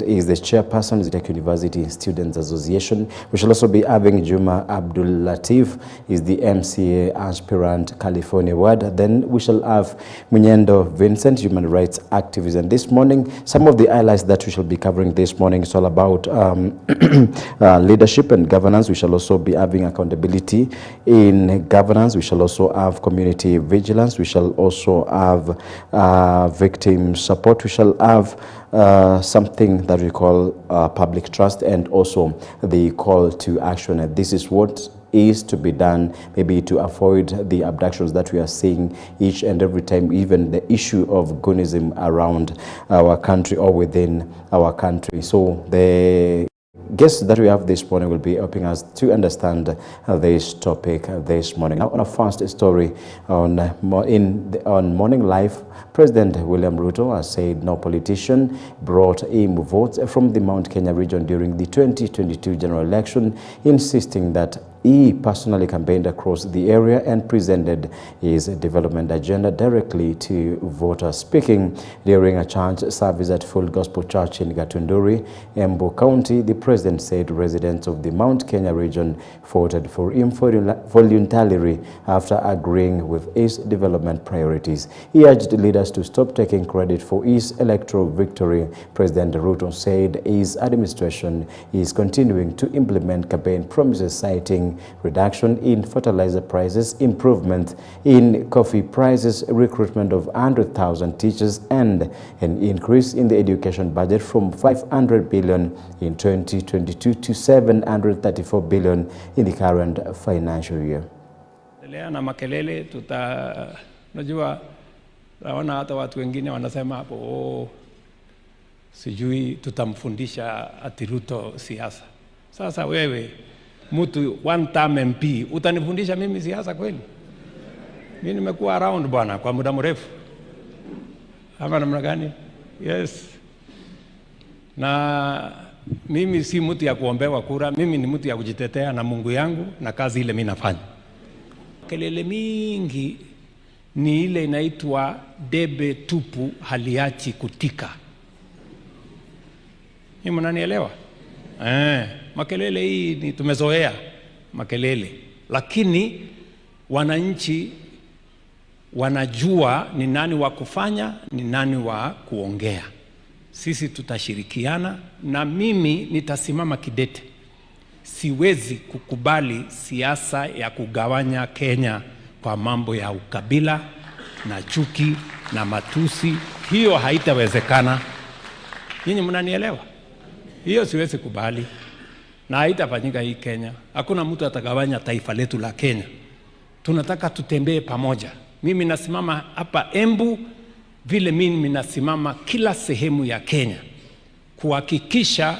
is the chairperson of the Tech University Students Association. We shall also be having Juma Abdul Latif, is the MCA aspirant California Ward. Then we shall have Munyendo Vincent, human rights activist. And this morning, some of the highlights that we shall be covering this morning is all about leadership and governance. We shall also be having accountability in governance. We shall also have community vigilance. We shall also have victim support. We shall have something that we call public trust, and also the call to action. And this is what is to be done, maybe to avoid the abductions that we are seeing each and every time, even the issue of goonism around our country or within our country. So the guests that we have this morning will be helping us to understand this topic this morning. Now, on a first story on Morning Live, President William Ruto has said no politician brought him votes from the Mount Kenya region during the 2022 general election, insisting that he personally campaigned across the area and presented his development agenda directly to voters. Speaking during a church service at Full Gospel Church in Gatunduri, Embu County, the president said residents of the Mount Kenya region voted for him voluntarily after agreeing with his development priorities. He urged leaders to stop taking credit for his electoral victory. President Ruto said his administration is continuing to implement campaign promises, citing reduction in fertilizer prices, improvement in coffee prices, recruitment of 100,000 teachers, and an increase in the education budget from 500 billion in 2022 to 734 billion in the current financial year. Na makelele unajua naona hata watu wengine wanasema hapo sijui tutamfundisha ati Ruto siasa. Sasa wewe mtu one term MP utanifundisha mimi siasa kweli? Mimi nimekuwa around bwana kwa muda mrefu. Ama namna gani? Yes. Na mimi si mtu ya kuombewa kura, mimi ni mtu ya kujitetea na Mungu yangu na kazi ile mimi nafanya. Kelele mingi ni ile inaitwa debe tupu haliachi kutika. Ni mnanielewa? Makelele hii ni tumezoea makelele, lakini wananchi wanajua ni nani wa kufanya, ni nani wa kuongea. Sisi tutashirikiana na mimi nitasimama kidete. Siwezi kukubali siasa ya kugawanya Kenya kwa mambo ya ukabila na chuki na matusi. Hiyo haitawezekana. Nyinyi mnanielewa? Hiyo siwezi kubali. Na haitafanyika hii Kenya. Hakuna mtu atagawanya taifa letu la Kenya. Tunataka tutembee pamoja. Mimi nasimama hapa Embu vile mimi nasimama kila sehemu ya Kenya kuhakikisha.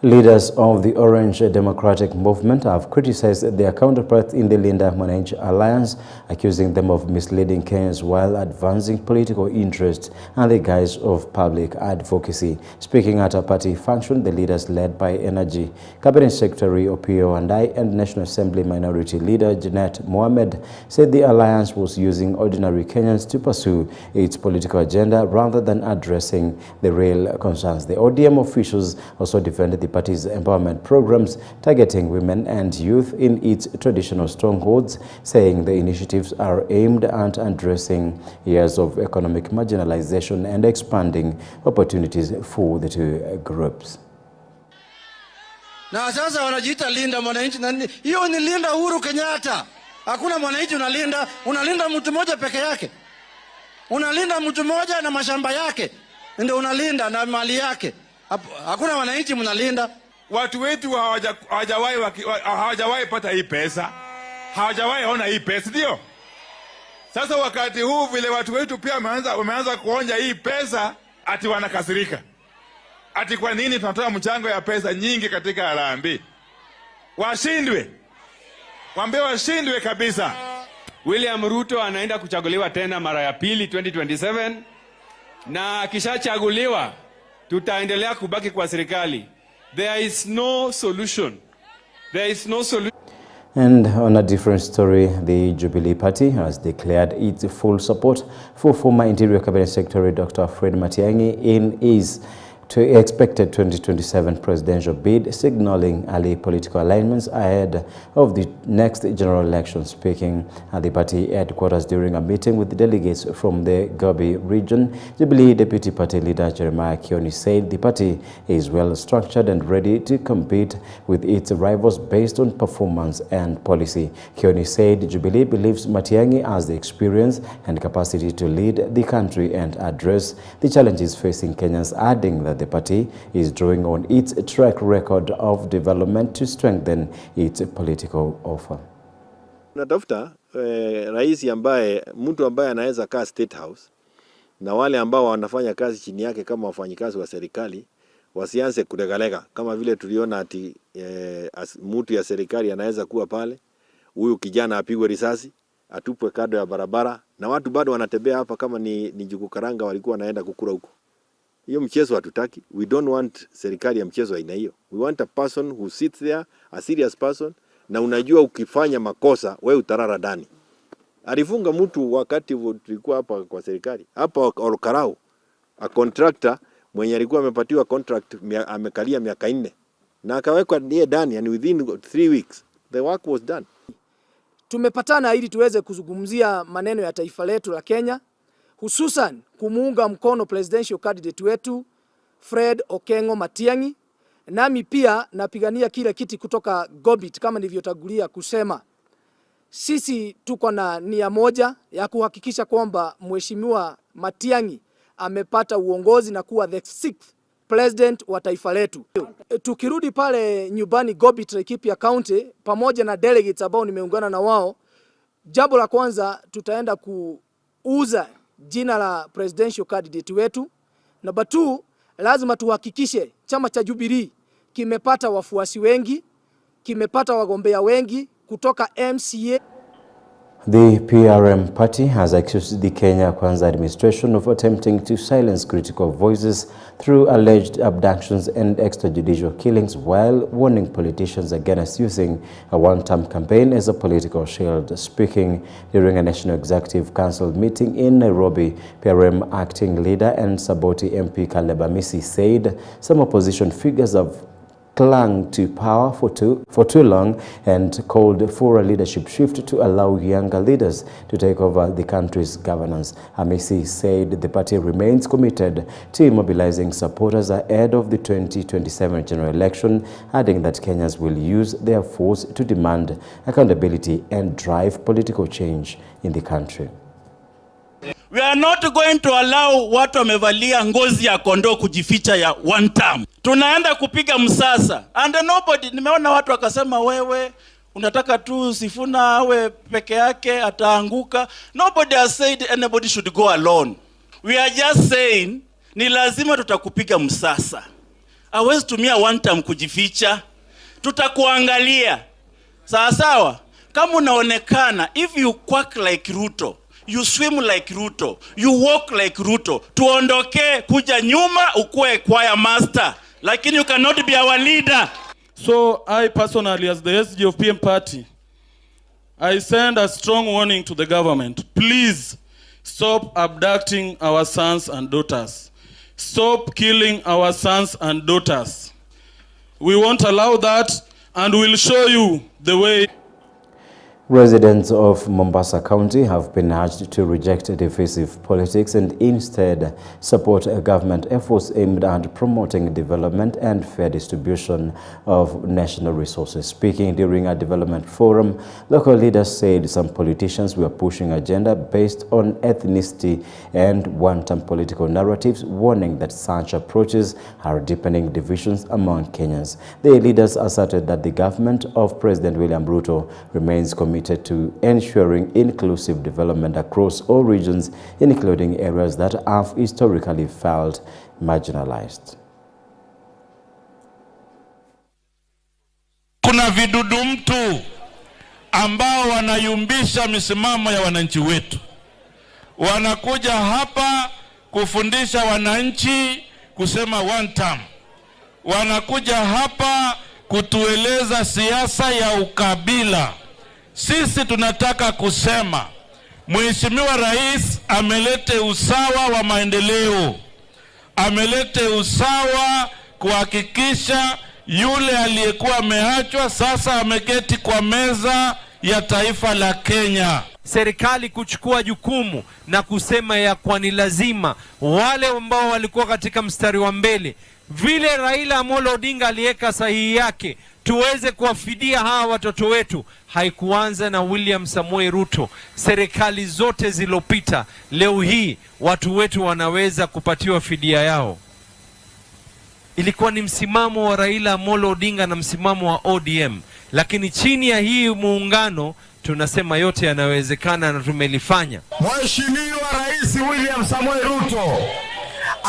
Leaders of the Orange Democratic Movement have criticized their counterparts in the Linda Mwananchi Alliance, accusing them of misleading Kenyans while advancing political interests and the guise of public advocacy. Speaking at a party function, the leaders led by Energy Cabinet Secretary Opiyo Wandayi and National Assembly Minority Leader Janet Mohamed said the alliance was using ordinary Kenyans to pursue its political agenda rather than addressing the real concerns. The ODM officials also defended the party's empowerment programs targeting women and youth in its traditional strongholds, saying the initiatives are aimed at addressing years of economic marginalization and expanding opportunities for the two groups. Na sasa wanajiita Linda Mwananchi, hiyo ni Linda Uhuru Kenyatta. Hakuna mwananchi unalinda mtu mmoja peke yake. Unalinda mtu mmoja na mashamba yake. Ndio unalinda na mali yake. Hakuna wananchi mnalinda. Watu wetu hawajawahi pata hii pesa. Hawajawahi ona hii pesa, ndio? Sasa wakati huu vile watu wetu pia wameanza kuonja hii pesa, ati wanakasirika. Ati kwa nini tunatoa mchango ya pesa nyingi katika harambee? Washindwe. Waambie washindwe kabisa. William Ruto anaenda kuchaguliwa tena mara ya pili 2027, na akishachaguliwa tutaendelea kubaki kwa serikali. There is no solution. There is no solution. And on a different story, the Jubilee Party has declared its full support for former Interior Cabinet Secretary Dr. Fred Matiang'i in his to expected 2027 presidential bid, signaling early political alignments ahead of the next general election. Speaking at the party headquarters during a meeting with delegates from the Gobi region, Jubilee Deputy Party Leader Jeremiah Kioni said the party is well structured and ready to compete with its rivals based on performance and policy. Kioni said Jubilee believes Matiang'i has the experience and capacity to lead the country and address the challenges facing Kenyans, adding that the party is drawing on its track record of development to strengthen its political offer. Natafuta rais mtu ambaye anaweza kaa State House na wale ambao wanafanya kazi chini yake kama wafanyikazi wa serikali wasianze kulegalega kama vile tuliona ati mtu ya serikali anaweza kuwa pale, huyu kijana apigwe risasi, atupwe kando ya barabara na watu bado wanatembea hapa kama ni njugu karanga walikuwa wanaenda kukura huko. Hiyo mchezo hatutaki. We don't want serikali ya mchezo aina hiyo. We want a person who sits there, a serious person, na unajua ukifanya makosa wewe utarara ndani. Alifunga mtu wakati tulikuwa hapa kwa serikali. Hapa Olkarau, a contractor mwenye alikuwa amepatiwa contract amekalia miaka 4 na akawekwa ndiye ndani, and within 3 weeks the work was done. Tumepatana ili tuweze kuzungumzia maneno ya taifa letu la Kenya, hususan kumuunga mkono presidential candidate wetu Fred Okengo Matiang'i. Nami pia napigania kile kiti kutoka Gobit kama nilivyotangulia kusema. Sisi tuko na nia moja ya kuhakikisha kwamba Mheshimiwa Matiang'i amepata uongozi na kuwa the 6th president wa taifa letu. Tukirudi pale nyumbani Gobit, Laikipia County, pamoja na delegates ambao nimeungana na wao, jambo la kwanza tutaenda kuuza jina la presidential candidate wetu. Number 2, lazima tuhakikishe chama cha Jubilee kimepata wafuasi wengi, kimepata wagombea wengi kutoka MCA. The PRM party has accused the Kenya Kwanza administration of attempting to silence critical voices through alleged abductions and extrajudicial killings, while warning politicians against using a one-term campaign as a political shield. Speaking during a National Executive Council meeting in Nairobi, PRM acting leader and Saboti MP Caleb Amisi said some opposition figures have clung to power for too long and called for a leadership shift to allow younger leaders to take over the country's governance. Amisi said the party remains committed to mobilizing supporters ahead of the 2027 general election, adding that Kenyans will use their force to demand accountability and drive political change in the country. We are not going to allow watu wamevalia ngozi ya kondoo kujificha ya one term. Tunaenda kupiga msasa. And nobody, nimeona watu wakasema wewe unataka tu Sifuna awe peke yake ataanguka. Nobody has said anybody should go alone. We are just saying ni lazima tutakupiga msasa. Hawezi tumia one term kujificha. Tutakuangalia. Sawa sawa? Kama unaonekana, if you quack like Ruto, you swim like Ruto, you walk like Ruto, tuondoke kuja nyuma ukue choir master, lakini you cannot be our leader. So I personally, as the SG of PM party, I send a strong warning to the government. Please stop abducting our sons and daughters. Stop killing our sons and daughters. We won't allow that, and we'll show you the way. Residents of Mombasa County have been urged to reject divisive politics and instead support government efforts aimed at promoting development and fair distribution of national resources. Speaking during a development forum, local leaders said some politicians were pushing agenda based on ethnicity and one-term political narratives, warning that such approaches are deepening divisions among Kenyans. The leaders asserted that the government of President William Ruto remains committed to ensuring inclusive development across all regions, including areas that have historically felt marginalized. Kuna vidudu mtu ambao wanayumbisha misimamo ya wananchi wetu. Wanakuja hapa kufundisha wananchi kusema one term. Wanakuja hapa kutueleza siasa ya ukabila. Sisi tunataka kusema Mheshimiwa Rais amelete usawa wa maendeleo. amelete usawa kuhakikisha yule aliyekuwa ameachwa sasa ameketi kwa meza ya taifa la Kenya. Serikali kuchukua jukumu na kusema ya kwa ni lazima wale ambao walikuwa katika mstari wa mbele, vile Raila Amolo Odinga aliweka sahihi yake, tuweze kuwafidia hawa watoto wetu. Haikuanza na William Samoei Ruto. Serikali zote zilopita, leo hii watu wetu wanaweza kupatiwa fidia yao. Ilikuwa ni msimamo wa Raila Amolo Odinga na msimamo wa ODM, lakini chini ya hii muungano tunasema yote yanawezekana na tumelifanya. Mheshimiwa Rais William Samoei Ruto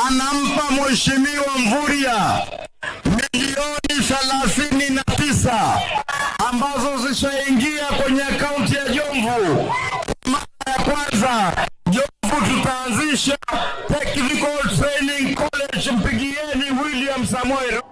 anampa Mheshimiwa Mvurya milioni 39 ambazo zishaingia kwenye akaunti ya Jomvu. Mara ya kwanza Jomvu tutaanzisha Technical Training College. Mpigieni William Samoei Ruto.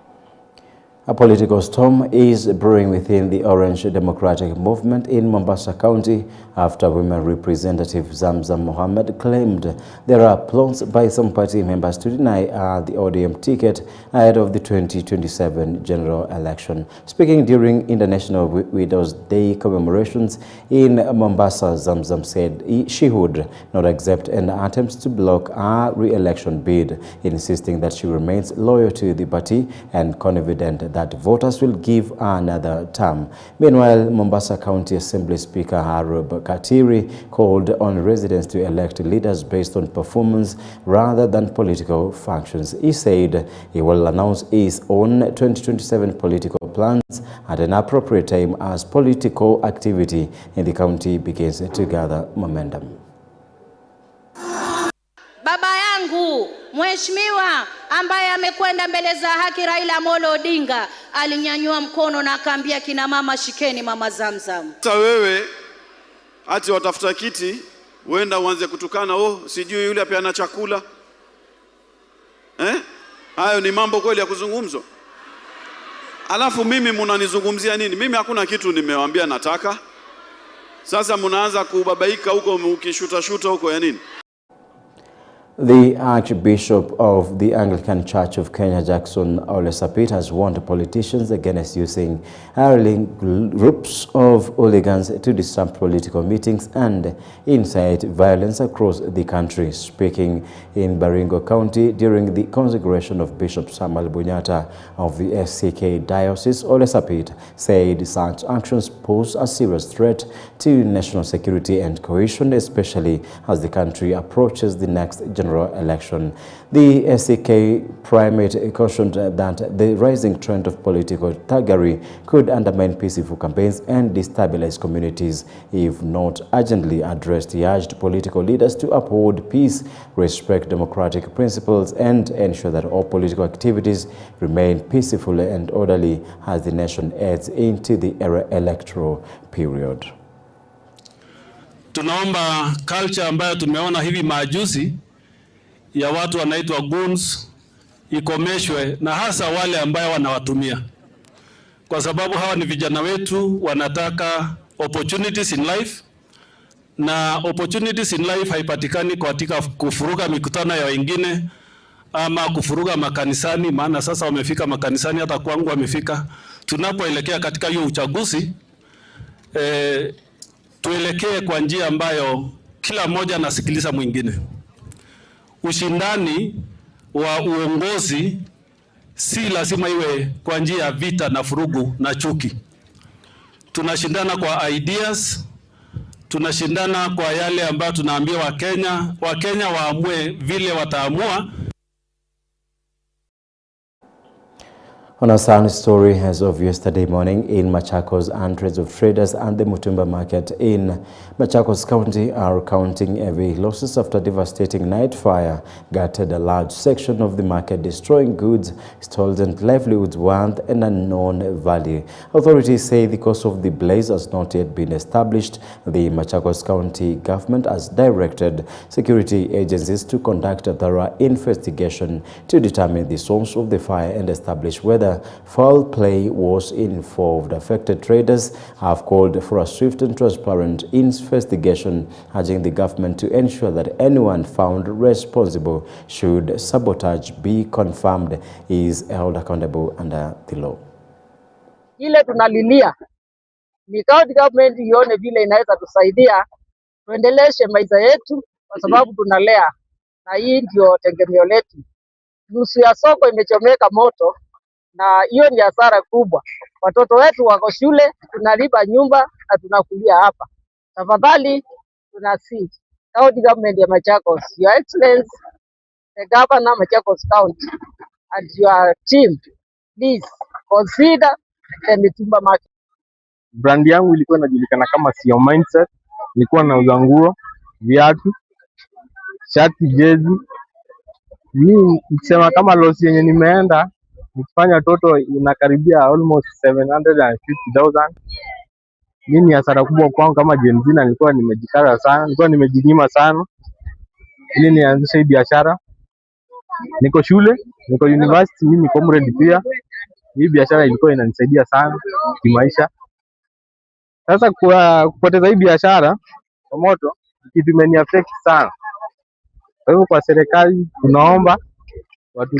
A political storm is brewing within the Orange Democratic Movement in Mombasa County after women representative Zamzam Mohammed claimed there are plots by some party members to deny the ODM ticket ahead of the 2027 general election. Speaking during International Widows' Day commemorations in Mombasa, Zamzam said she would not accept any attempts to block her re-election bid, insisting that she remains loyal to the party and confident that voters will give another term. Meanwhile, Mombasa County Assembly Speaker Harub Katiri called on residents to elect leaders based on performance rather than political functions. He said he will announce his own 2027 political plans at an appropriate time as political activity in the county begins to gather momentum. Baba yangu Mheshimiwa ambaye amekwenda mbele za haki Raila Amolo Odinga alinyanyua mkono na akaambia kina mama, shikeni mama Zamzam. Sasa wewe ati watafuta kiti uenda uanze kutukana sijui yule apeana chakula. Hayo ni mambo kweli ya kuzungumzwa? Alafu mimi mnanizungumzia nini? Mimi hakuna kitu nimewaambia nataka. Sasa mnaanza kubabaika huko ukishuta huko ya nini? The Archbishop of the Anglican Church of Kenya, Jackson Ole Sapit, has warned politicians against using hireling groups of hooligans to disrupt political meetings and incite violence across the country. Speaking in Baringo County during the consecration of Bishop Samuel Bunyata of the SCK Diocese, Ole Sapit said such actions pose a serious threat to national security and cohesion, especially as the country approaches the next general election. The SCK primate cautioned that the rising trend of political thuggery could undermine peaceful campaigns and destabilize communities if not urgently addressed. He urged political leaders to uphold peace, respect democratic principles, and ensure that all political activities remain peaceful and orderly as the nation heads into the electoral period. Tunaomba culture ambayo tumeona hivi majuzi ya watu wanaitwa goons ikomeshwe, na hasa wale ambao wanawatumia, kwa sababu hawa ni vijana wetu, wanataka opportunities in life, na opportunities in life haipatikani katika kufuruga mikutano ya wengine ama kufuruga makanisani. Maana sasa wamefika makanisani, hata kwangu wamefika. Tunapoelekea katika hiyo uchaguzi, tuelekee kwa njia ambayo kila mmoja anasikiliza mwingine. Ushindani wa uongozi si lazima iwe kwa njia ya vita na furugu na chuki. Tunashindana kwa ideas, tunashindana kwa yale ambayo tunaambia Wakenya waamue vile wataamua. On a sad story as of yesterday morning in Machakos, hundreds of traders and the Mutumba market in Machakos County are counting heavy losses after devastating night fire gutted a large section of the market, destroying goods, stalls and livelihoods worth an unknown value. Authorities say the cause of the blaze has not yet been established. The Machakos County government has directed security agencies to conduct a thorough investigation to determine the source of the fire and establish whether whether foul play was involved. Affected traders have called for a swift and transparent investigation, urging the government to ensure that anyone found responsible should sabotage be confirmed is held accountable under the law. Ile tunalilia ni county government ione vile inaweza tusaidia tuendeleshe maisha yetu, kwa sababu tunalea na hii ndio tegemeo letu. Nusu ya soko imechomeka moto na hiyo ni hasara kubwa. Watoto wetu wako shule, tunalipa nyumba na tunakulia hapa. Tafadhali tunasi county government ya Machakos, Your Excellency, the Governor Machakos County and your team, please consider the mitumba market. Brand yangu ilikuwa inajulikana kama Sio Mindset. Nilikuwa nauza nguo, viatu, shati, jezi. Mimi nikisema kama loss yenye nimeenda nikifanya toto inakaribia almost 750,000. Mimi hasara kubwa kwangu kama Gen Z, nilikuwa nimejikara sana, nilikuwa nimejinyima sana ili nianzishe hii biashara. Niko shule, niko university, mimi comrade pia. Hii biashara ilikuwa inanisaidia sana kimaisha. Sasa kwa kupoteza hii biashara kwa moto kitu imeni affect sana. Kwa hivyo kwa serikali tunaomba watu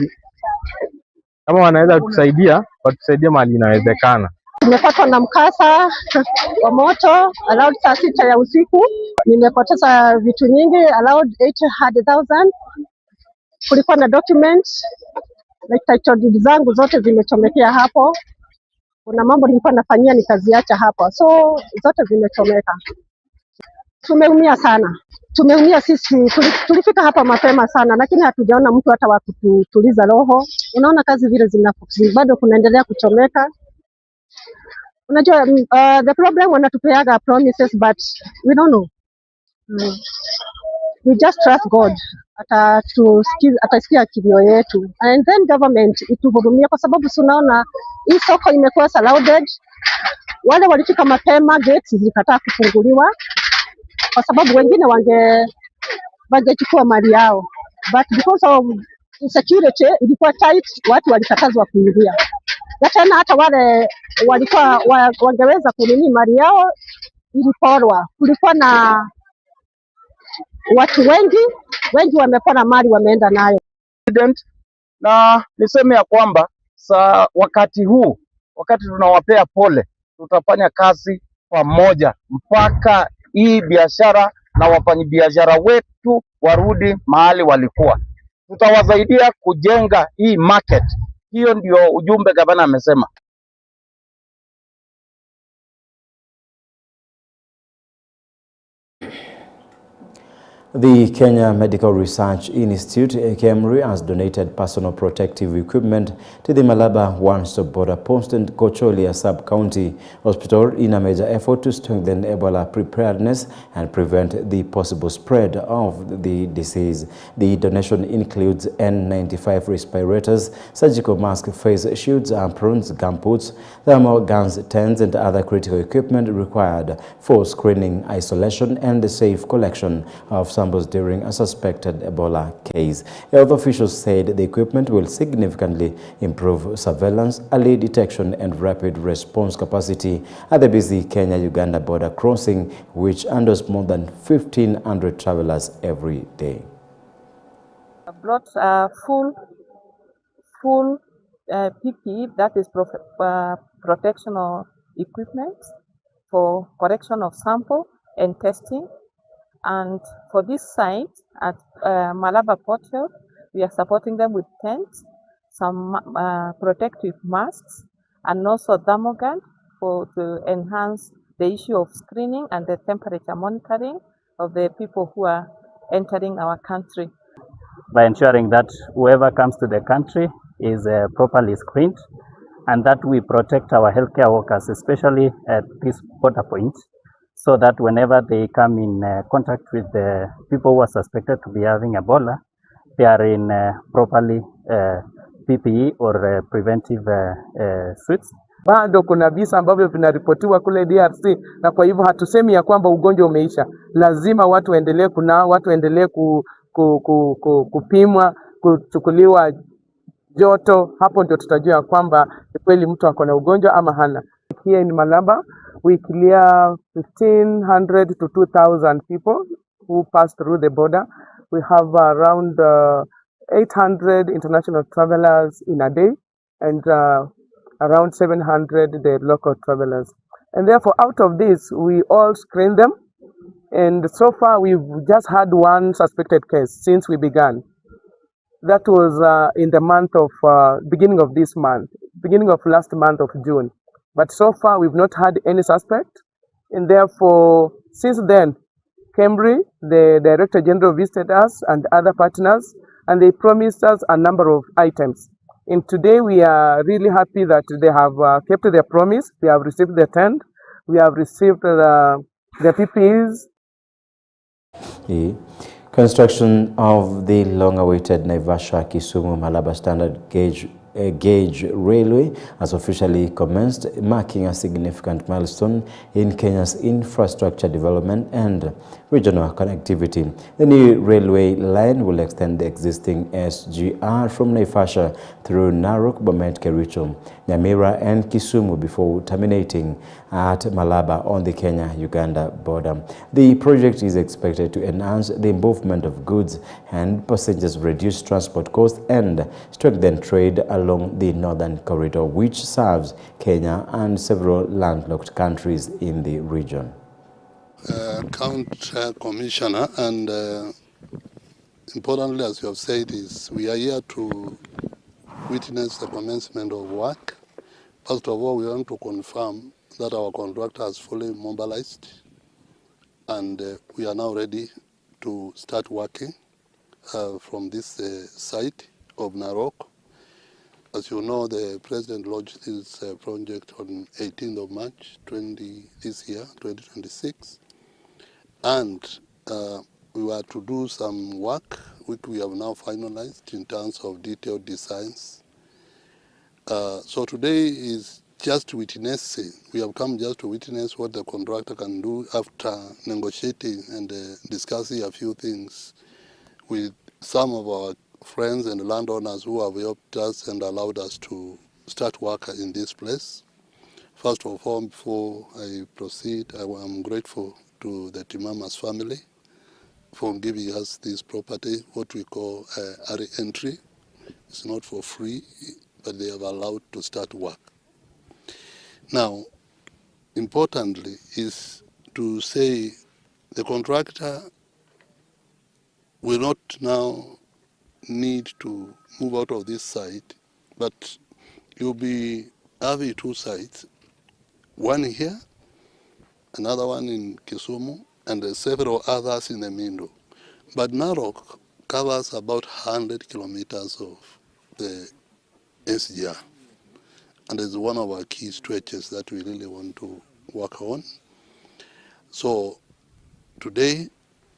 kama wanaweza kusaidia, watusaidie mahali inawezekana. Nimepatwa na mkasa wa moto around saa 6 ya usiku. Nimepoteza vitu nyingi around 800,000. Kulikuwa na documents na title deed zangu zote zimechomekea hapo. Kuna mambo nilikuwa nafanyia nikaziacha hapo, so zote zimechomeka. Tumeumia sana. Tumeumia sisi, tulifika hapa mapema sana, lakini hatujaona mtu hata wa kutuliza roho. Unaona kazi vile bado kunaendelea kuchomeka. Unajua the problem wanatupeaga promises but we don't know. We just trust God atasikia kilio yetu, and then government ituhurumie, kwa sababu tunaona hii soko imekuwa surrounded. Wale walifika mapema, gates zikataa kufunguliwa kwa sababu wengine wangechukua mali yao, but because of insecurity ilikuwa tight, watu walikatazwa kuingia. Na tena hata wale walikuwa wangeweza kununua mali yao iliporwa. Kulikuwa na watu wengi wamepona mali wameenda nayo. Na niseme ya kwamba wakati huu, wakati tunawapea pole, tutafanya kazi pamoja mpaka hii biashara na wafanyabiashara wetu warudi mahali walikuwa. Tutawasaidia kujenga hii market. Hiyo ndio ujumbe gavana amesema. The Kenya Medical Research Institute, KEMRI, has donated personal protective equipment to the Malaba one-stop border post and Kocholia sub-county hospital in a major effort to strengthen Ebola preparedness and prevent the possible spread of the disease. The donation includes N95 respirators, surgical mask, face shields, aprons, gumboots, thermal guns, tents, and other critical equipment required for screening, isolation, and the safe collection of samples during a suspected Ebola case. Health officials said the equipment will significantly improve surveillance, early detection, and rapid response capacity at the busy Kenya-Uganda border crossing, which handles more than 1,500 travelers every day. I brought full PPE, that is protectional equipment for collection of sample and testing. And for this site at Malaba Portal, we are supporting them with tents, some protective masks, and also thermogun to enhance the issue of screening and the temperature monitoring of the people who are entering our country. By ensuring that whoever comes to the country is properly screened, and that we protect our healthcare workers, especially at these border points, so that whenever they come in contact with the people who are suspected to be having Ebola, they are in properly PPE or preventive suits. Bado kuna visa ambavyo vinaripotiwa kule DRC, na kwa hivyo hatusemi ya kwamba ugonjwa umeisha. Lazima watu waendelee kunao, watu waendelee kupimwa, kuchukuliwa joto, hapo ndio tutajua kwamba kweli mtu ako na ugonjwa ama hana. Here in Malaba, we clear 1,500 to 2,000 people who pass through the border. We have around 800 international travelers in a day, and around 700 the local travelers. And therefore, out of this, we all screen them. And so far, we've just had one suspected case since we began. That was in the month of, beginning of last month of June. But so far, we've not had any suspect. And therefore, since then, Cambry, the Director General, visited us and other partners, and they promised us a number of items. And today, we are really happy that they have kept their promise. We have received the tent. We have received the PPEs. The construction of the long-awaited Naivasha-Kisumu Malaba Standard Gauge Railway has officially commenced, marking a significant milestone in Kenya's infrastructure development and regional connectivity. The new railway line will extend the existing SGR from Naivasha through Narok, Bomet, Kericho, Nyamira and Kisumu before terminating at Malaba on the Kenya-Uganda border. The project is expected to enhance the movement of goods and passengers, reduce transport costs and strengthen trade along the northern corridor, which serves Kenya and several landlocked countries in the region. County Commissioner, and importantly, as you have said, is we are here to witness the commencement of work. First of all, we want to confirm that our contractor has fully mobilized, and we are now ready to start working from this site of Narok. As you know, the President launched this project on 18th of March this year, 2026. And we were to do some work, which we have now finalized in terms of detailed designs. So today is just witnessing. We have come just to witness what the contractor can do after negotiating and discussing a few things with some of our friends and landowners who have helped us and allowed us to start work in this place. First of all, before I proceed, I am grateful to the Timamas family for giving us this property, what we call entry. It's not for free, but they have allowed to start work. Now, importantly is to say the contractor will not now need to move out of this site, but you'll be having two sites, one here, another one in Kisumu, and several others in the middle. But Narok covers about 100 kilometers of the SGR, and it's one of our key stretches that we really want to work on. So today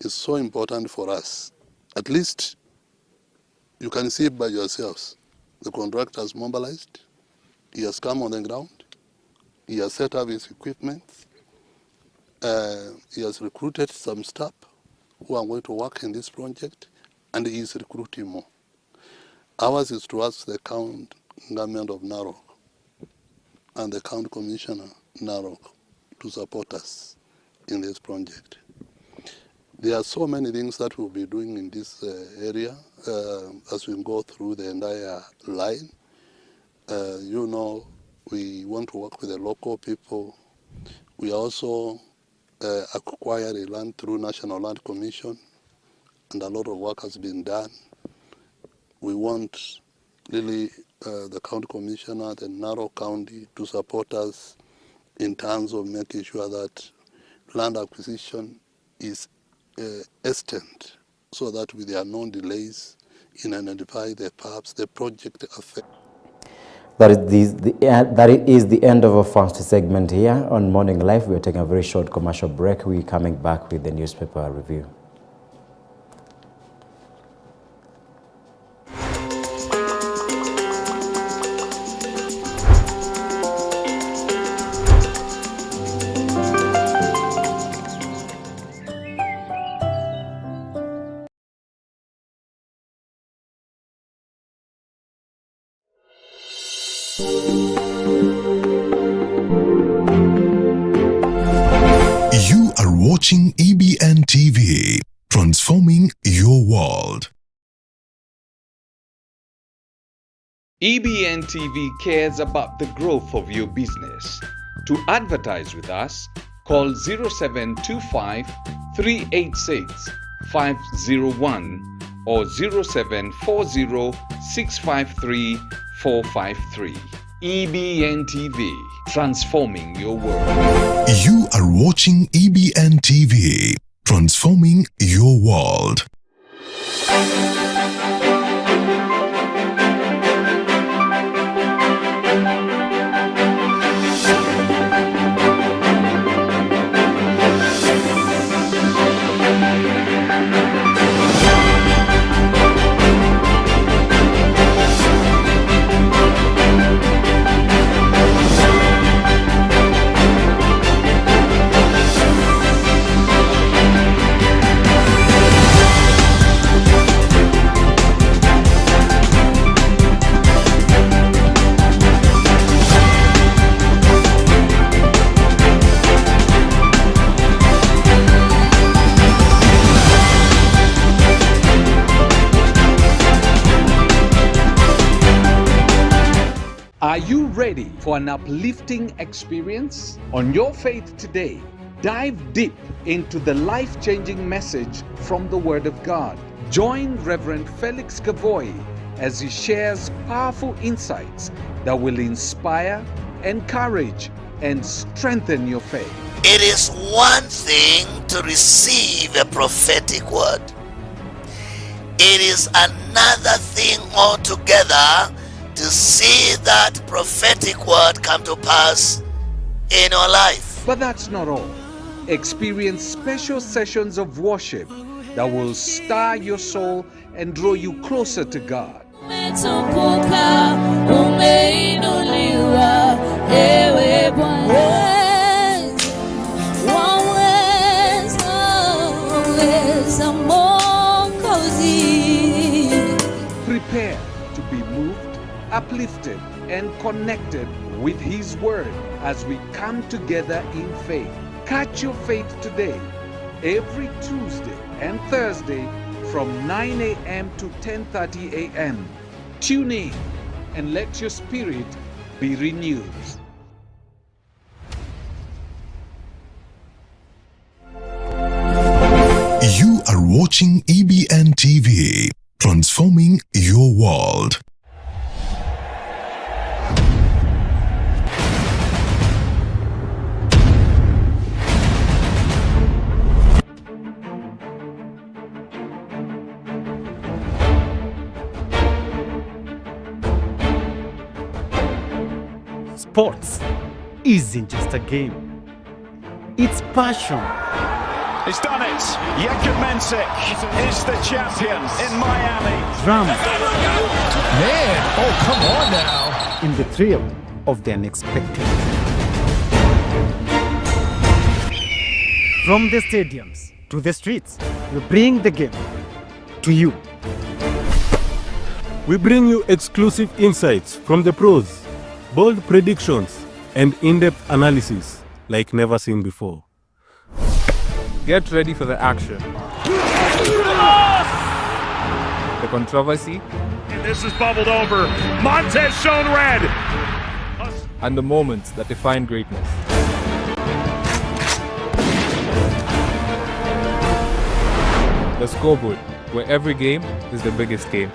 is so important for us. At least you can see it by yourselves. The contractor has mobilized, he has come on the ground, he has set up his equipment, he has recruited some staff who are going to work in this project, and he is recruiting more. Ours is to ask the county government of Narok and the county commissioner Narok to support us in this project. There are so many things that we'll be doing in this area as we go through the entire line. You know, we want to work with the local people. We also acquired a land through National Land Commission, and a lot of work has been done. We want really the county commissioner, the Narok County, to support us in terms of making sure that land acquisition is extant, so that with there are no delays in identifying perhaps the project effect. That is the end of our first segment here on Morning Live. We are taking a very short commercial break. We're coming back with the newspaper review. You are watching EBN TV, transforming your world. EBN TV cares about the growth of your business. To advertise with us, call 0725 386 501 or 0740 653 453. EBN TV, transforming your world. You are watching EBN TV, transforming your world. Are you ready for an uplifting experience? On Your Faith Today, dive deep into the life-changing message from the Word of God. Join Reverend Felix Kavoy as he shares powerful insights that will inspire, encourage, and strengthen your faith. It is one thing to receive a prophetic word. It is another thing altogether to see that prophetic word come to pass in your life. But that's not all. Experience special sessions of worship that will stir your soul and draw you closer to God. Prepare to be moved, uplifted, and connected with His Word as we come together in faith. Catch Your Faith Today every Tuesday and Thursday from 9 a.m. to 10:30 a.m. Tune in and let your spirit be renewed. You are watching EBN TV, transforming your world. Sports isn't just a game. It's passion. He's done it. Jakob Mensik is the champion in Miami. Drama. Man, oh, come on now. In the thrill of the unexpected. From the stadiums to the streets, we bring the game to you. We bring you exclusive insights from the pros, bold predictions, and in-depth analysis like never seen before. Get ready for the action, the controversy, and this is bubbled over. Montez shown red, and the moments that define greatness. The Scoreboard, where every game is the biggest game.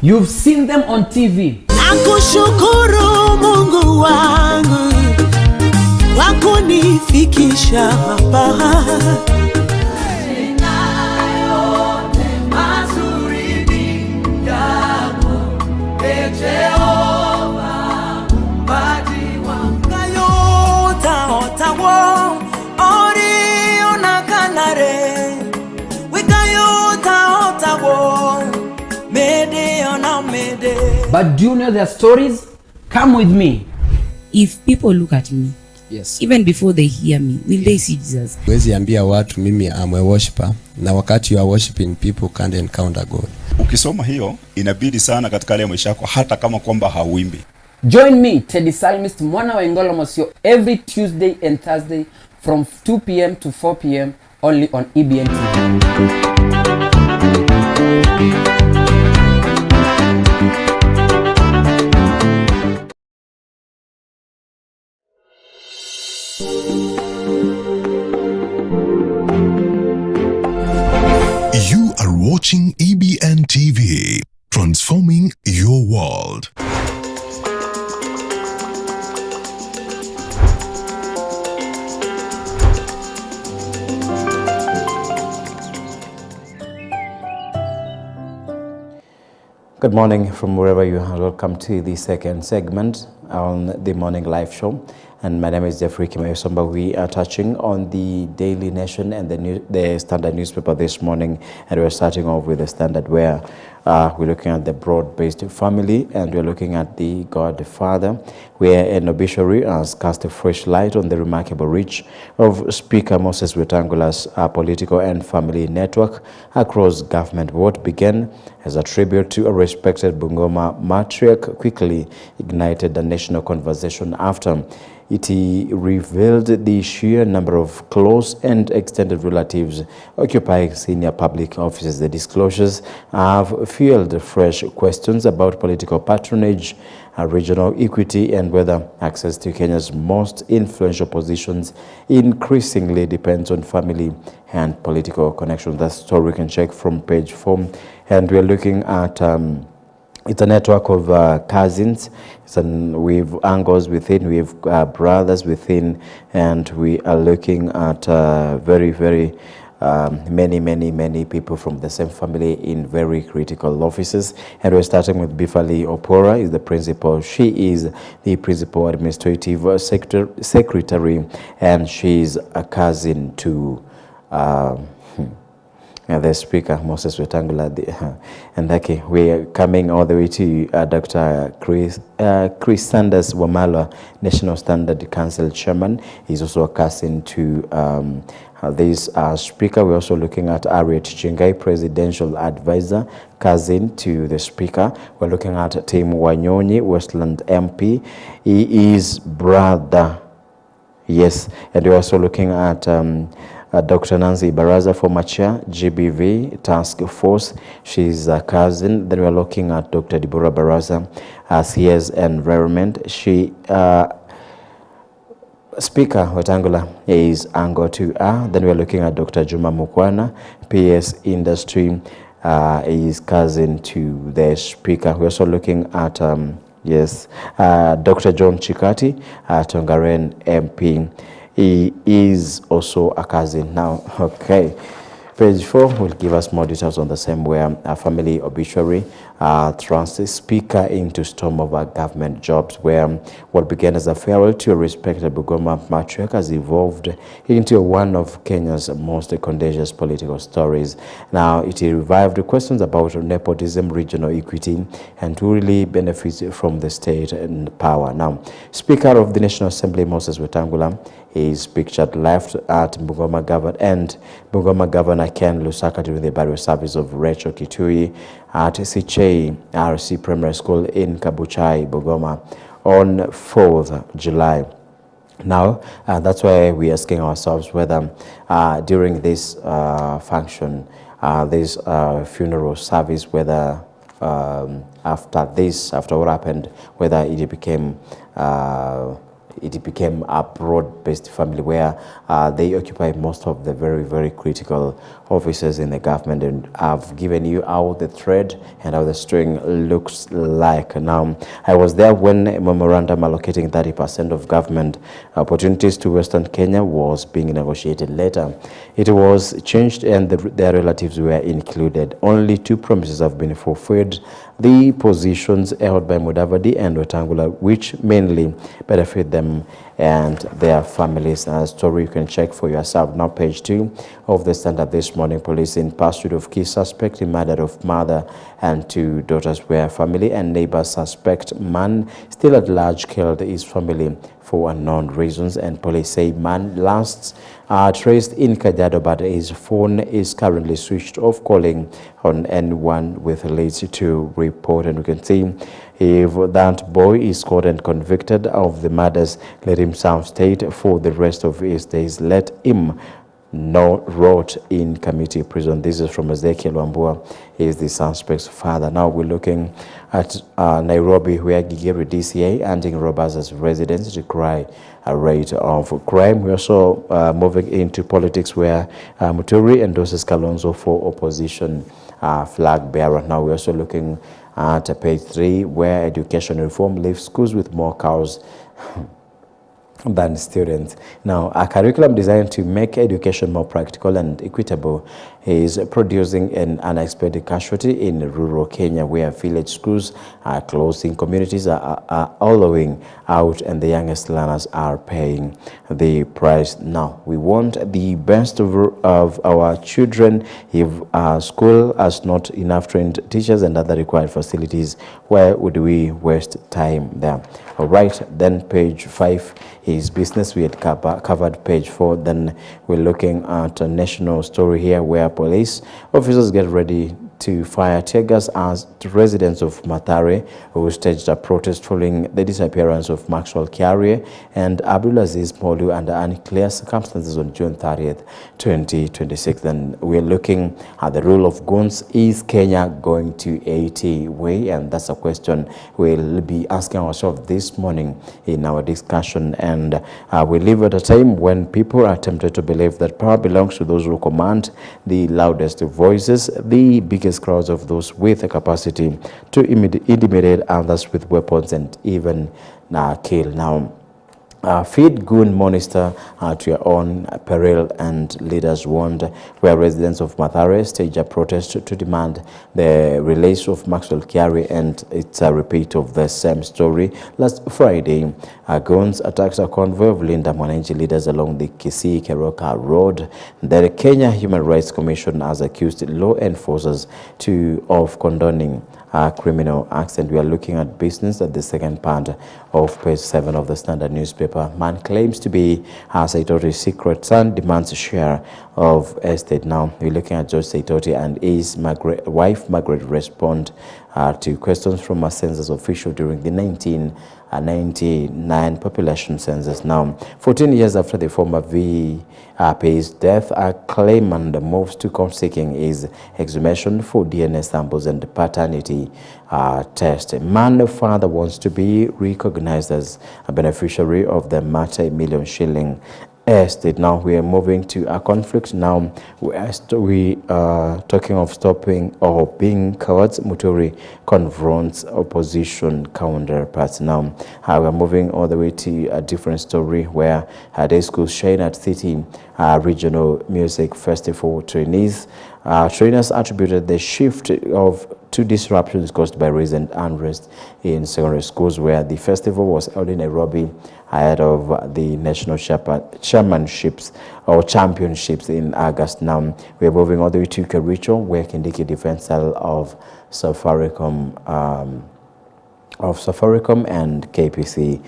You've seen them on TV. Nakushukuru Mungu wangu kwa kunifikisha hapa. But do you know their stories? Come with me. if people look at me, yes, even before they hear me, will they see Jesus? Wezi ambia watu mimi am a worshiper, na wakati you are worshiping people can't encounter God. Ukisoma hiyo inabidi sana katika ile maisha yako hata kama kwamba hauimbi. Join me, Teddy Psalmist Mwana wa Ingolo Mosio, every Tuesday and Thursday from 2 p.m. to 4 p.m. only on EBN TV. You are watching EBN TV, transforming your world. Good morning from wherever you are. Welcome to the second segment on the morning live show. And my name is Jeffrey Kimayo Somba. We are touching on the Daily Nation and the Standard newspaper this morning. And we're starting off with the Standard, where we're looking at the broad-based family, and we're looking at the Godfather, where an obituary has cast a fresh light on the remarkable reach of Speaker Moses Wetangula's political and family network across government. What began as a tribute to a respected Bungoma matriarch quickly ignited the national conversation after it revealed the sheer number of close and extended relatives occupying senior public offices. The disclosures have fueled fresh questions about political patronage, regional equity, and whether access to Kenya's most influential positions increasingly depends on family and political connections. That story we can check from page 4. And we're looking at it's a network of cousins. With uncles within, we have brothers within, and we are looking at very many people from the same family in very critical offices. And we're starting with Bifali Opora, is the principal. She is the principal administrative secretary, and she's a cousin to the Speaker, Moses Wetangula. And okay, we are coming all the way to Dr. Chris Sanders Wamalwa, National Standard Council Chairman. He's also a cousin to this Speaker. We're also looking at Harriet Chingai, Presidential Advisor, cousin to the Speaker. We're looking at Tim Wanyonyi, Westland MP. He is brother. Yes, and we're also looking at Dr. Nancy Baraza, former chair, GBV Task Force. She's a cousin. Then we're looking at Dr. Deborah Baraza, CS Environment. She, Speaker Wetangula is angle to her. Then we're looking at Dr. Juma Mukwana, PS Industry, is cousin to the Speaker. We're also looking at, Dr. John Chikati, Tongaren MP. He is also a cousin. Now, okay, page 4 will give us more details on the same, where a family obituary throws the Speaker into storm over government jobs, where what began as a farewell to a respected Bungoma matriarch has evolved into one of Kenya's most contagious political stories. Now, it revived questions about nepotism, regional equity, and who really benefits from the state and power. Now, Speaker of the National Assembly, Moses Wetangula, is pictured left at Bungoma Governor Ken Lusaka during the burial service of Rachel Kitui at Sichei RC Primary School in Kabuchai, Bungoma, on 4th July. Now, that's why we're asking ourselves whether during this function, this funeral service, whether after what happened, whether it became a broad-based family where they occupy most of the very critical offices in the government, and I've given you how the thread and how the string looks like. Now, I was there when a memorandum allocating 30% of government opportunities to Western Kenya was being negotiated. Later, it was changed and their relatives were included. Only 2 promises have been fulfilled: the positions held by Mudavadi and Wetangula, which mainly benefit them and their families. A story you can check for yourself. Now, page 2 of the Standard this morning. Police in pursuit of key suspect in murder of mother and 2 daughters, where family and neighbors suspect man still at large killed his family for unknown reasons, and police say man last traced in Kajiado, but his phone is currently switched off, calling on anyone with leads to report. And we can see if that boy is caught and convicted of the murders, let him serve state for the rest of his days. Let him no rot in community prison. This is from Ezekiel Wambua. He is the suspect's father. Now we're looking at Nairobi, where Gigiri DCA hunting robbers as residents to cry a rate of crime. We're also moving into politics, where Muturi endorses Kalonzo for opposition flag bearer. Now we're also looking at page 3, where education reform leaves schools with more cows than students. Now, a curriculum designed to make education more practical and equitable is producing an unexpected casualty in rural Kenya, where village schools are closing, communities are hollowing out, and the youngest learners are paying the price. Now, we want the best of our children. If school has not enough trained teachers and other required facilities, where would we waste time there? All right, then page 5 is business. We had covered page 4. Then we're looking at a national story here, where police officers get ready to fire tear gas as residents of Mathare who staged a protest following the disappearance of Maxwell Kiarie and Abdulaziz Molu under unclear circumstances on June 30th, 2026. Then we're looking at the rule of guns. Is Kenya going to 80 way? And that's a question we'll be asking ourselves this morning in our discussion. And we live at a time when people are tempted to believe that power belongs to those who command the loudest voices, the biggest crowds of those with the capacity to intimidate others with weapons and even kill. Now, feed gun monster to your own peril, and leaders warned, where residents of Mathare staged a protest to demand the release of Maxwell Kiarie, and it's a repeat of the same story. Last Friday, guns attacked a convoy of Linda Mwananchi leaders along the Kisii-Keroka Road. The Kenya Human Rights Commission has accused law enforcers of condoning criminal acts. And we are looking at business at the second part of page 7 of the Standard newspaper. Man claims to be Saitori's secret son, demands a share of estate. Now we're looking at George Saitori and his wife Margaret respond to questions from a census official during the 1999 population census. Now, 14 years after the former VP's death, a claimant moves to come seeking his exhumation for DNA samples and paternity test. Man father wants to be recognized as a beneficiary of the multi-million shilling estate. Now we are moving to a conflict. Now we are talking of stopping or being cowards. Muturi confronts opposition counterparts. Now we are moving all the way to a different story, where day schools shine at City Regional Music Festival trainees. Trainers attributed the shift to disruptions caused by recent unrest in secondary schools, where the festival was held in Nairobi ahead of the national championships in August. Now we are moving all the way to Kericho, where Kindiki defense cell of Safaricom and KPC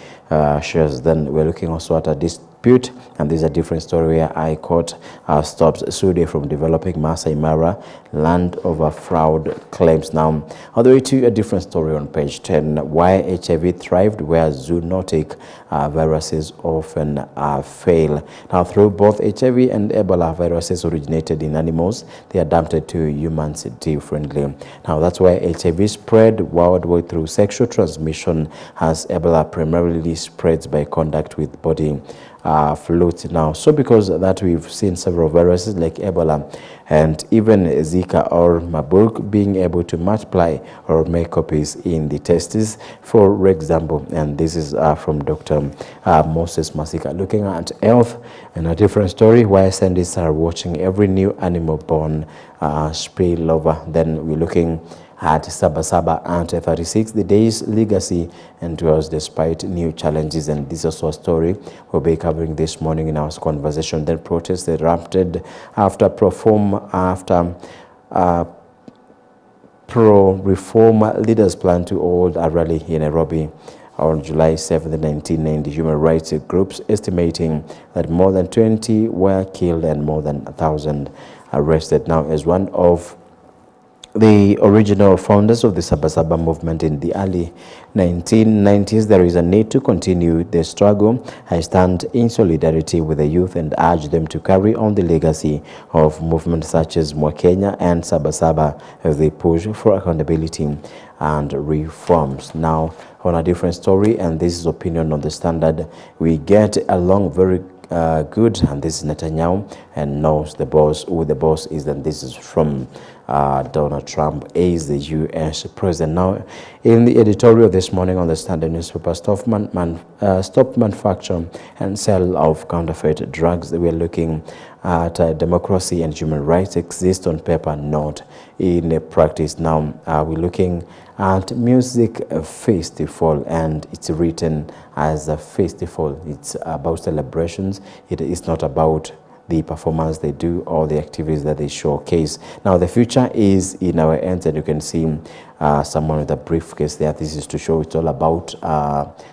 shares. Then we're looking also at a dispute, and this is a different story, where High Court stops Sude from developing Masai Mara land over fraud claims. Now, all the way to a different story on page 10, why HIV thrived, where zoonotic viruses often fail. Now, through both HIV and Ebola viruses originated in animals, they adapted to humans differently. Now, that's why HIV spread worldwide through sexual transmission, as Ebola primarily spreads by contact with body fluids. Now, so because that we've seen several viruses like Ebola and even Zika or Marburg being able to multiply or make copies in the testes, for example. And this is from Dr. Moses Masika. Looking at health and a different story, why scientists are watching every new animal born spill over. Then we're looking at Sabasaba at 36. The day's legacy endures despite new challenges, and this is also a story we'll be covering this morning in our conversation. Then protests erupted after pro-reform leaders plan to hold a rally in Nairobi on July 7, 1990. Human rights groups estimating that more than 20 were killed and more than 1,000 arrested. Now, as one of the original founders of the Sabasaba movement in the early 1990s, there is a need to continue the struggle. I stand in solidarity with the youth and urge them to carry on the legacy of movements such as Mwakenya and Sabasaba as they push for accountability and reforms. Now, on a different story, and this is opinion on the Standard, we get along very good, and this is Netanyahu and knows the boss, who the boss is, and this is from Donald Trump is the U.S. president. Now, in the editorial this morning on the Standard newspaper, stop manufacture and sale of counterfeit drugs. We are looking at democracy and human rights exist on paper, not in practice. Now, we're looking at music festival, and it's written as a festival. It's about celebrations. It is not about the performance they do or the activities that they showcase. Now, the future is in our hands, and you can see someone with a briefcase there. This is to show it's all about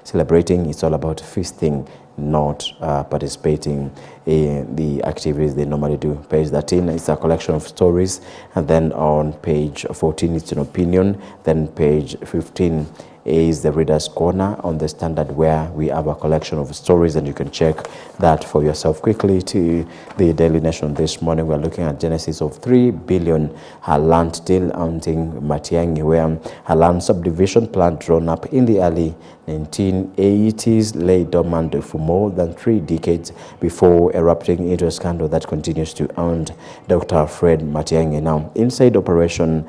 celebrating. It's all about feasting, not participating in the activities they normally do. Page 13 is a collection of stories, and then on page 14 it's an opinion. Then page 15 is the Reader's Corner on the Standard, where we have a collection of stories, and you can check that for yourself. Quickly to the Daily Nation this morning, we're looking at genesis of 3 billion land deal hunting Matiang'i, where a land subdivision plan drawn up in the early 1980s lay dormant for more than 3 decades before erupting into a scandal that continues to haunt Dr. Fred Matiang'i. Now, inside operation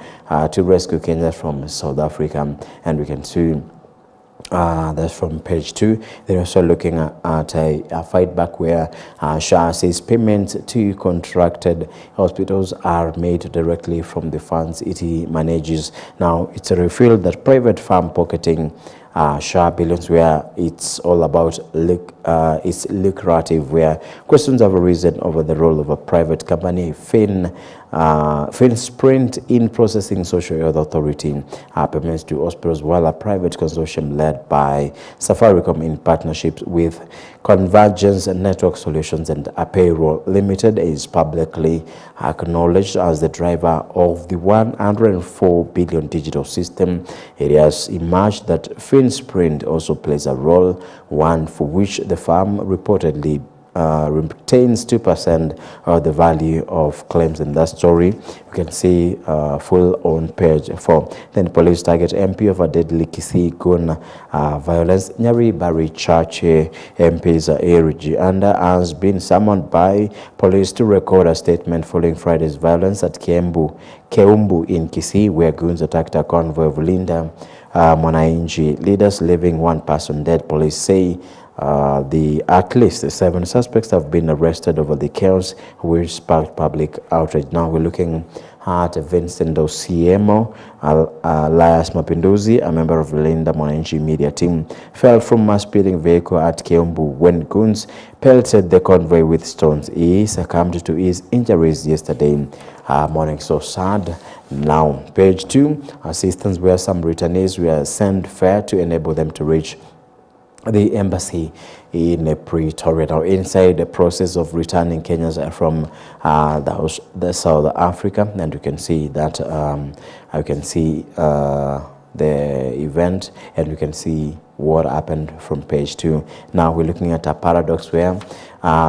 to rescue Kenya from South Africa, and we can see that's from page 2. They're also looking at a fight back where SHA says payments to contracted hospitals are made directly from the funds it manages. Now, it's a revealed that private farm pocketing SHA billions, where it's all about it's lucrative, where questions have arisen over the role of a private company, Sprint, in processing social health authority payments to hospitals, while a private consortium led by Safaricom in partnership with Convergence Network Solutions and a Payroll Limited is publicly acknowledged as the driver of the 104 billion digital system. It has emerged that Sprint also plays a role, one for which the firm reportedly retains 2% of the value of claims. In that story, you can see full on page 4. Then police target MP of a deadly Kisii gun violence. Nyari Barry Church MP's ARG under has been summoned by police to record a statement following Friday's violence at Keumbu in Kisii, where goons attacked a convoy of Linda Mwananchi leaders, leaving one person dead. Police say at least 7 suspects have been arrested over the chaos which sparked public outrage. Now we're looking at Vincent Osiemo Elias Mapinduzi, a member of the Linda Mwananchi media team, fell from a speeding vehicle at Keumbu when goons pelted the convoy with stones. He succumbed to his injuries yesterday morning. So sad. Now, page 2, assistance where some returnees were sent fare to enable them to reach the embassy in Pretoria. Now, inside the process of returning Kenyans from the South Africa, and you can see that you can see the event, and you can see what happened from page 2. Now we're looking at a paradox where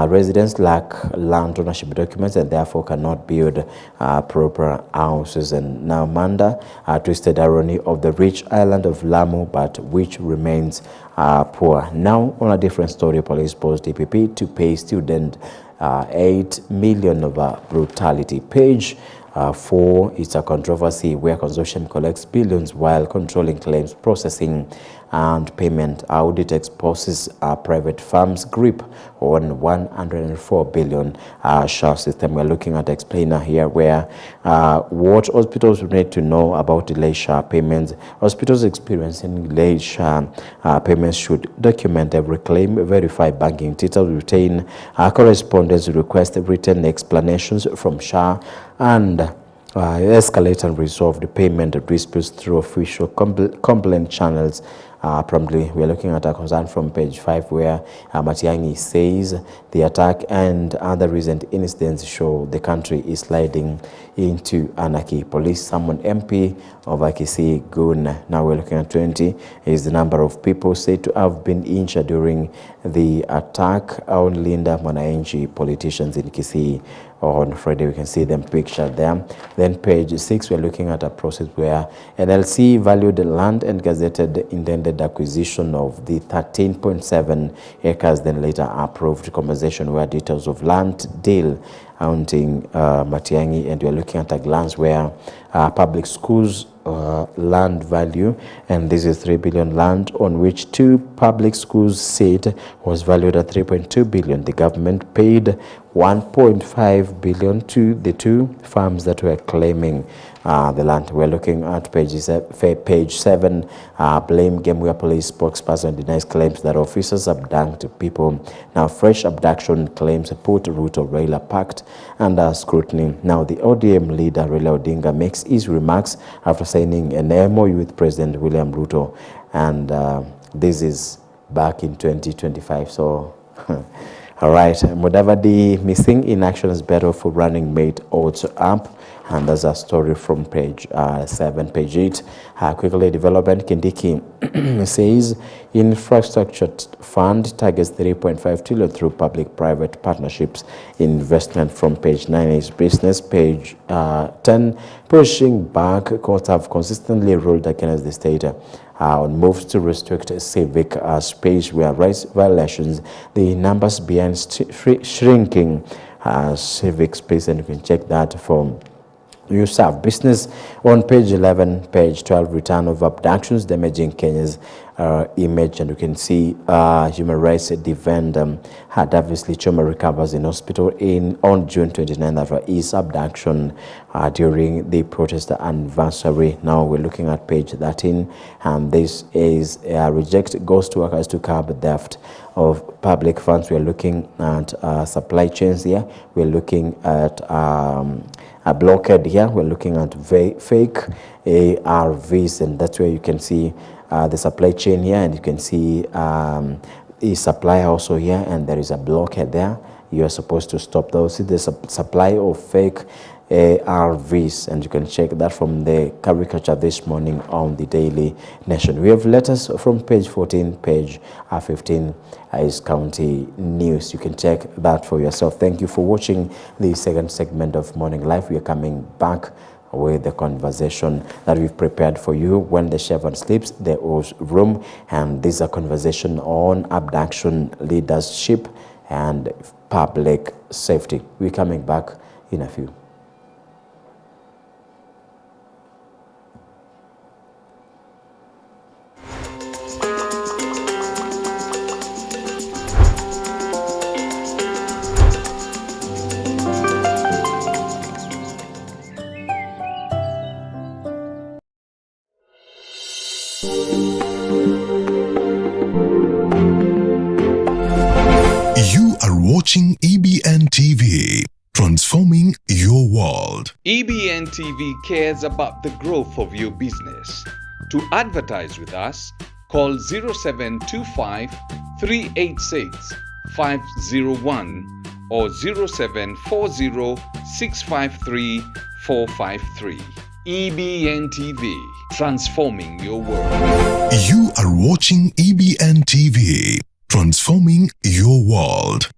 residents lack land ownership documents and therefore cannot build proper houses. And now Manda, twisted irony of the rich island of Lamu, but which remains poor. Now, on a different story, police post DPP to pay student 8 million over brutality. Page 4, it's a controversy where consortium collects billions while controlling claims processing and payment audit exposes private firms' grip on 104 billion SHA system. We're looking at explainer here where what hospitals need to know about delayed SHA payments. Hospitals experiencing delayed SHA payments should document every claim, verify banking details, retain correspondence, request written explanations from SHA, and escalate and resolve the payment disputes through official complaint channels promptly. We are looking at a concern from page 5 where Matiang'i says the attack and other recent incidents show the country is sliding into anarchy. Police summoned MP of Kisii Gun. Now we're looking at 20 is the number of people said to have been injured during the attack on Linda Mwananchi politicians in Kisii on Friday. We can see them pictured there. Then page 6, we're looking at a process where NLC valued land and gazetted intended acquisition of the 13.7 acres, then later approved compensation where details of land deal haunting Matiang'i, and we're looking at a glance where public schools land value, and this is 3 billion land on which 2 public schools said was valued at 3.2 billion. The government paid 1.5 billion to the 2 farms that were claiming the land. We're looking at page 7, blame game where police spokesperson denies claims that officers abduct people. Now fresh abduction claims put Ruto Raila pact under scrutiny. Now the ODM leader Raila Odinga makes his remarks after signing an MOU with President William Ruto, and this is back in 2025. So all right, Mudavadi missing in action is better for running mate odds up. And there's a story from page 7, page 8. Quickly development, Kindiki says infrastructure fund targets 3.5 trillion through public-private partnerships. Investment from page 9 is business. Page 10, pushing back. Courts have consistently ruled against the state on moves to restrict civic space where rights violations. The numbers behind shrinking civic space, and you can check that from You serve business on page 11, page 12, return of abductions damaging Kenya's image, and you can see human rights defender Davis Lichoma recovers in hospital on June 29th after his abduction during the protest anniversary. Now we're looking at page 13, and this is reject ghost workers to curb theft of public funds. We're looking at supply chains here. We're looking at a blockade here. We're looking at fake ARVs, and that's where you can see the supply chain here, and you can see the supplier also here, and there is a blockade there. You are supposed to stop those. See the supply of fake ARVs, and you can check that from the caricature this morning on the Daily Nation. We have letters from page 14, page 15 is county news. You can check that for yourself. Thank you for watching the second segment of Morning Live. We are coming back with the conversation that we've prepared for you. When the servant sleeps, there is room, and this is a conversation on abduction, leadership, and public safety. We're coming back in a few. You are watching EBN TV, transforming your world. EBN TV cares about the growth of your business. To advertise with us, call 0725 386 501 or 0740 653 453. EBN TV, transforming your world. You are watching EBN TV, transforming your world.